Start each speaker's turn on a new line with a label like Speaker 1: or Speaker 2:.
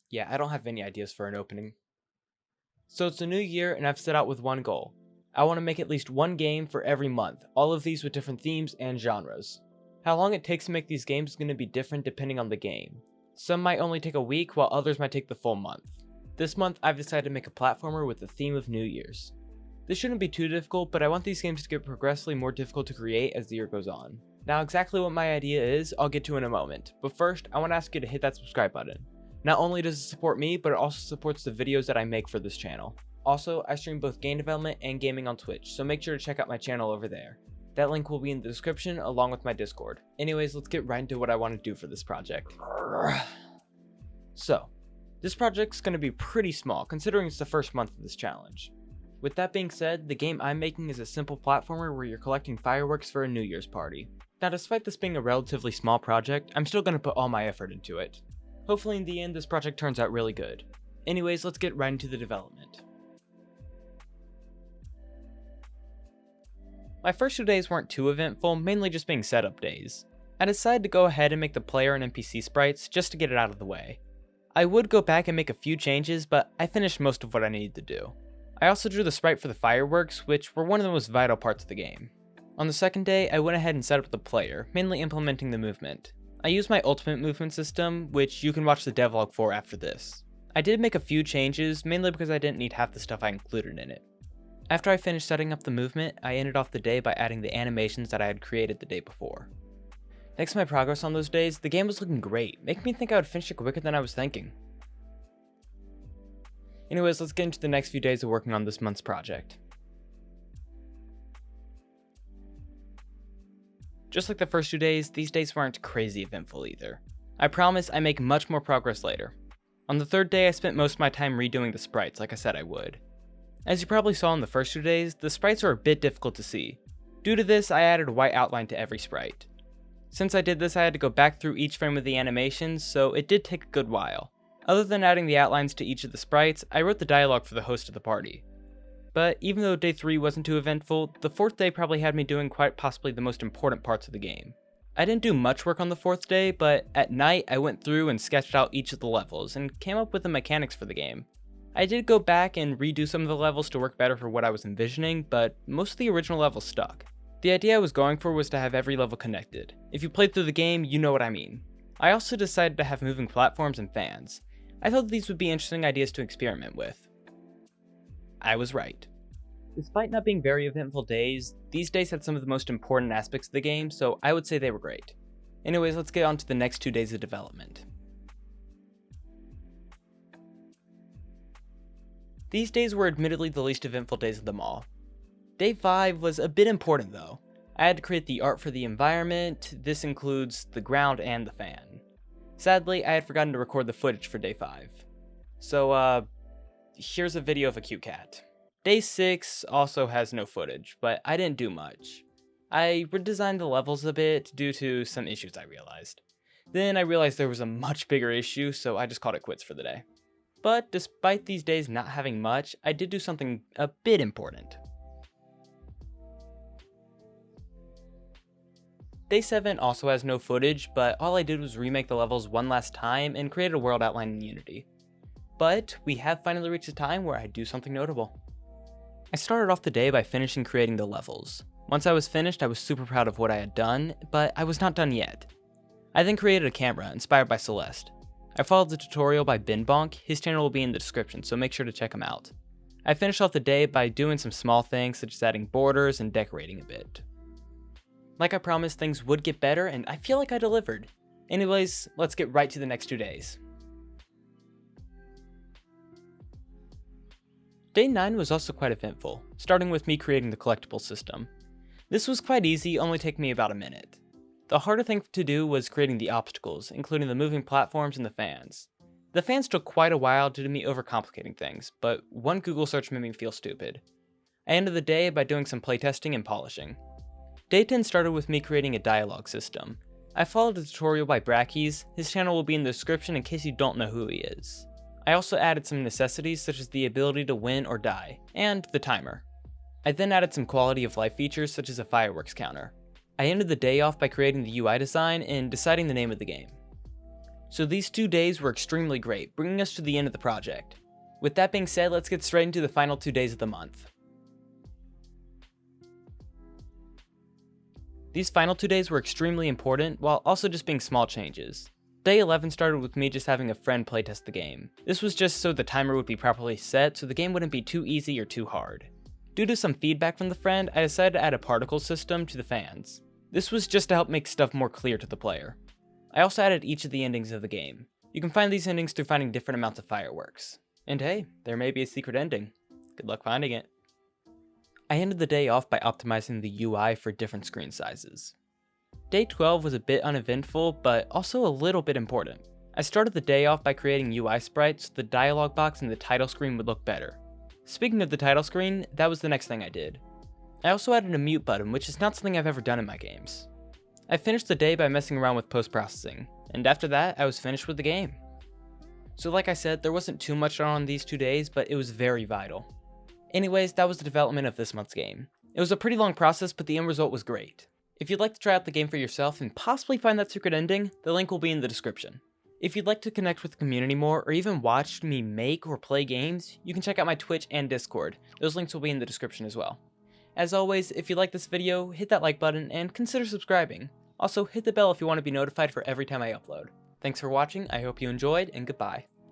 Speaker 1: Yeah, I don't have any ideas for an opening. So it's a new year and I've set out with one goal. I want to make at least one game for every month, all of these with different themes and genres. How long it takes to make these games is going to be different depending on the game. Some might only take a week while others might take the full month. This month I've decided to make a platformer with the theme of New Year's. This shouldn't be too difficult, but I want these games to get progressively more difficult to create as the year goes on. Now exactly what my idea is, I'll get to in a moment, but first I want to ask you to hit that subscribe button. Not only does it support me, but it also supports the videos that I make for this channel. Also, I stream both game development and gaming on Twitch, so make sure to check out my channel over there. That link will be in the description along with my Discord. Anyways, let's get right into what I want to do for this project. So, this project's going to be pretty small considering it's the first month of this challenge. With that being said, the game I'm making is a simple platformer where you're collecting fireworks for a New Year's party. Now despite this being a relatively small project, I'm still going to put all my effort into it. Hopefully in the end this project turns out really good. Anyways, let's get right into the development. My first 2 days weren't too eventful, mainly just being setup days. I decided to go ahead and make the player and NPC sprites just to get it out of the way. I would go back and make a few changes, but I finished most of what I needed to do. I also drew the sprite for the fireworks, which were one of the most vital parts of the game. On the second day, I went ahead and set up the player, mainly implementing the movement. I used my ultimate movement system, which you can watch the devlog for after this. I did make a few changes, mainly because I didn't need half the stuff I included in it. After I finished setting up the movement, I ended off the day by adding the animations that I had created the day before. Thanks to my progress on those days, the game was looking great, making me think I would finish it quicker than I was thinking. Anyways, let's get into the next few days of working on this month's project. Just like the first 2 days, these days weren't crazy eventful either. I promise I make much more progress later. On the third day, I spent most of my time redoing the sprites like I said I would. As you probably saw in the first 2 days, the sprites are a bit difficult to see. Due to this, I added a white outline to every sprite. Since I did this, I had to go back through each frame of the animations, so it did take a good while. Other than adding the outlines to each of the sprites, I wrote the dialogue for the host of the party. But even though day 3 wasn't too eventful, the 4th day probably had me doing quite possibly the most important parts of the game. I didn't do much work on the 4th day, but at night I went through and sketched out each of the levels and came up with the mechanics for the game. I did go back and redo some of the levels to work better for what I was envisioning, but most of the original levels stuck. The idea I was going for was to have every level connected. If you played through the game, you know what I mean. I also decided to have moving platforms and fans. I thought these would be interesting ideas to experiment with. I was right. Despite not being very eventful days, these days had some of the most important aspects of the game, so I would say they were great. Anyways, let's get on to the next 2 days of development. These days were admittedly the least eventful days of them all. Day 5 was a bit important though. I had to create the art for the environment. This includes the ground and the fan. Sadly, I had forgotten to record the footage for day 5. So, here's a video of a cute cat. Day 6 also has no footage, but I didn't do much. I redesigned the levels a bit due to some issues I realized. Then I realized there was a much bigger issue, so I just called it quits for the day. But despite these days not having much, I did do something a bit important. Day 7 also has no footage, but all I did was remake the levels one last time and create a world outline in Unity. But we have finally reached a time where I do something notable. I started off the day by finishing creating the levels. Once I was finished, I was super proud of what I had done, but I was not done yet. I then created a camera inspired by Celeste. I followed the tutorial by Binbonk, his channel will be in the description, so make sure to check him out. I finished off the day by doing some small things such as adding borders and decorating a bit. Like I promised, things would get better, and I feel like I delivered. Anyways, let's get right to the next 2 days. Day 9 was also quite eventful, starting with me creating the collectible system. This was quite easy, only taking me about a minute. The harder thing to do was creating the obstacles, including the moving platforms and the fans. The fans took quite a while due to me overcomplicating things, but one Google search made me feel stupid. I ended the day by doing some playtesting and polishing. Day 10 started with me creating a dialogue system. I followed a tutorial by Brackeys, his channel will be in the description in case you don't know who he is. I also added some necessities such as the ability to win or die, and the timer. I then added some quality of life features such as a fireworks counter. I ended the day off by creating the UI design and deciding the name of the game. So these 2 days were extremely great, bringing us to the end of the project. With that being said, let's get straight into the final 2 days of the month. These final 2 days were extremely important, while also just being small changes. Day 11 started with me just having a friend playtest the game. This was just so the timer would be properly set, so the game wouldn't be too easy or too hard. Due to some feedback from the friend, I decided to add a particle system to the fans. This was just to help make stuff more clear to the player. I also added each of the endings of the game. You can find these endings through finding different amounts of fireworks. And hey, there may be a secret ending. Good luck finding it. I ended the day off by optimizing the UI for different screen sizes. Day 12 was a bit uneventful, but also a little bit important. I started the day off by creating UI sprites so the dialog box and the title screen would look better. Speaking of the title screen, that was the next thing I did. I also added a mute button, which is not something I've ever done in my games. I finished the day by messing around with post-processing, and after that, I was finished with the game. So like I said, there wasn't too much on these 2 days, but it was very vital. Anyways, that was the development of this month's game. It was a pretty long process, but the end result was great. If you'd like to try out the game for yourself and possibly find that secret ending, the link will be in the description. If you'd like to connect with the community more, or even watch me make or play games, you can check out my Twitch and Discord. Those links will be in the description as well. As always, if you like this video, hit that like button and consider subscribing. Also, hit the bell if you want to be notified for every time I upload. Thanks for watching, I hope you enjoyed, and goodbye.